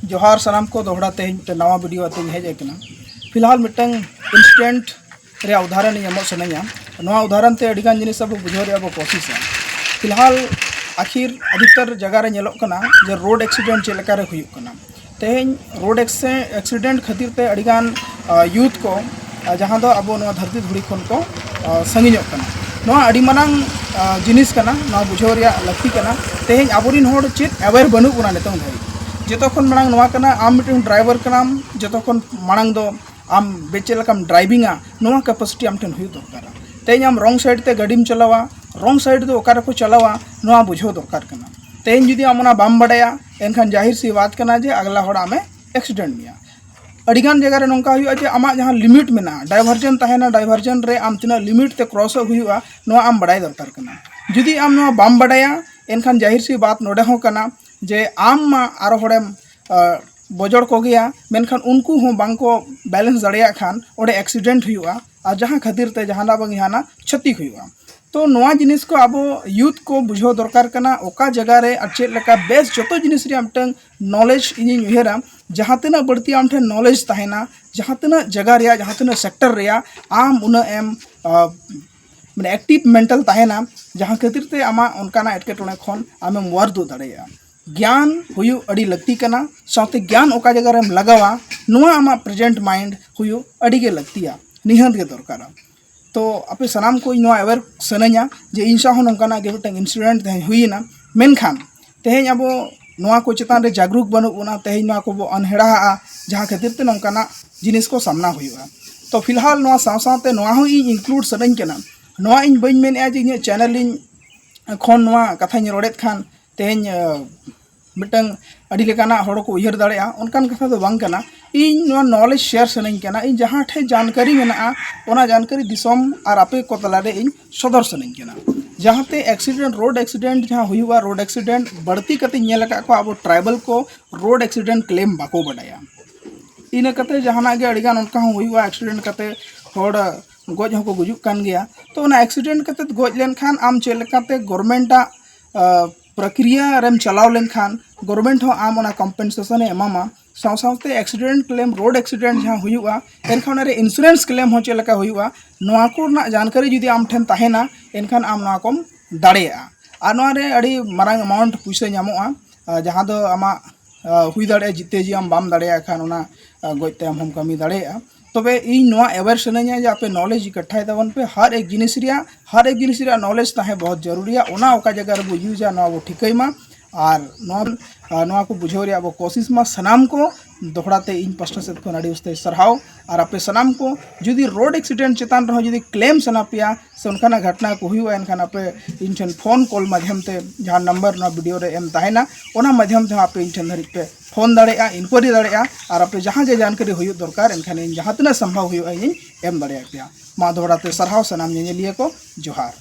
जोहार सनाम को दोहरा तेज नवा वीडियो आते हेजना फिलहाल मिटन इंस्टेंट रे उदाहरण एमो सनाया नवा उदाहरण ते अडिगान जिनिस अब बुझाव रे अब कोशिश फिलहाल आखिर अधिकतर जगह रे नेलोक कना जे रोड एक्सीडेंट चेलका रे हुयुक कना तेहेन रोड एक्सीडेंट खातिर ते अडिगान यूथ को जहां दो अब धरती धुड़ी खन को संगिñok कना नवा अडी मानंग जिनिस कना नवा बुझाव रे लक्ति कना तेहेन आबोरिन होड़ चेत अवेयर बनु पुना नेतों धरी जतोखन मांग नवा कना आम मिटन ड्राइवर कनाम जतोखन मांग दो आम बेचेलकाम ड्राइविंगा नवा कैपेसिटी आम ठन हुई दरकार तेज आम रॉन्ग साइड ते गाड़ी चलावा रॉन्ग साइड दो ओकारे को चलावा नवा बुझाव दरकार कना तेज जुदी आम ओना बाम बडाया एनखान जाहिर सी बात कना जे अगला होड़ आमे एक्सीडेंट मिया अडिगान जगह रे नोंका हुआ जे आमा जहां लिमिट मेना डाइवर्जन तहेना डाइवर्जन रे आम तना लिमिट ते क्रॉस हुआ नवा आम बडाय दरकार कना जुदी आम नवा बाम बडाया एनखान जाहिर सी बात नोडे हो कना जे आम मा आरो होड़ेम बजड़ को गया मेनखान उनको हो बांको बैलेंस दड़िया खान ओडे एक्सीडेंट हुआ और जहाँ खातिर ते जहाना बंग यहाँ क्षति हुआ तो नवा जिनिस को अब यूथ को बुझाव दरकार कना ओका जगह रे और चेक लका बेस जतो जिनिस रे आमटन नॉलेज इनी उहेरा जहाँ तना बढ़ती आम ठेन नॉलेज तहेना जहाँ तना जगह रे जहाँ तना सेक्टर रे आम उना एम माने एक्टिव मेंटल तहेना जहाँ खातिर ते आमा उनकाना एटकेटोने खन आमेम वार दो दड़िया ज्ञान हुयु अड़ी लगती कना साथे ज्ञान ओका जगह रेम लगावा नुआ आमा प्रेजेंट माइंड हुयु अड़ी के लगतिया निहंत के दरकार तो आपे सनाम को नुआ अवेयर सनया जे इंसा हो नंकाना के मिटन इंसिडेंट ते हुईना मेनखान तेहेन अब नुआ को चेतान रे जागरूक बनु उना तेहेन नुआ को बो अनहेड़ा जहाँ खातिर ते नंकाना जिनिस को सामना हुआ तो फिलहाल नुआ साथ नुआ हो इंक्लूड सनन कना नुआ इन बइन मेने जे इन चैनल इन खन नुआ कथा रोड़ेत खान तेहेन मिटन अड़ी लेकाना हड़ को उयहर दाड़ेया उनकान कथा दो बांग कना इन नुआ नॉलेज शेयर सनई कना इन जहाँ ठे जानकारी मेना ओना जानकारी दिसम और आपे को तलारे इन सदर सनई कना जहाँ ते एक्सीडेंट रोड एक्सीडेंट जहाँ हुआ रोड एक्सीडेंट बढ़ती कते नेल का को अब ट्राइबल को रोड एक्सीडेंट क्लेम बाको बडाया इन कते जहाना गे अड़ीगान उनका हुआ एक्सीडेंट कते हड़ गज हो को गुजुक कान गया तो ना एक्सीडेंट कते गज लेन खान आम चेलकाते गवर्नमेंटा प्रक्रिया रेम चलाव लेन खान गवर्नमेंट हो आम ओना कम्पेनसेशन एमामा साथे एक्सीडेंट क्लेम रोड एक्सीडेंट जहाँ हुआ एनखान रे इंश्योरेंस क्लेम हो चेलका हुआ नोआ को ना जानकारी जुदी आम ठेन ताहेना एनखान आम नोआ कोम दाड़ेया और नोआ रे अड़ी मारांग अमाउंट पैसा नामोआ जहाँ दो आमा हुई दाड़े जिते जी आम बाम दाड़ेया खान ओना गजते आम हम कमी दाड़ेया तबे इन नोआ अवेयर सनाया जे आपे नॉलेज इकट्ठाई तबन पे हर एक जिनिस नॉलेज ताहे बहुत जरूरी है ओना ओका जगह रे बो यूजा नोआ बो ठिकैमा और नोआ को बुझाव रे अब कोशिश मा सनाम को दोहराते इन पास्टा से खन अड़ी उस्ते सरहाव और आपे सनाम को जुदी रोड एक्सीडेंट चेतान रहो जुदी क्लेम सना पिया से उनकाना घटना को हुआ एनखान आपे इन ठन फोन कॉल माध्यम ते जहाँ नंबर ना वीडियो रे एम ताहेना ओना माध्यम ते आपे इन ठन धरि पे फोन दाड़ेया इनक्वायरी दाड़ेया और आपे जहाँ जे जानकारी हुई दरकार एनखान इन जहाँ तना संभव हुआ इन एम दाड़ेया पिया मा दोहराते सरहाव सनाम नेलिया को जोहार।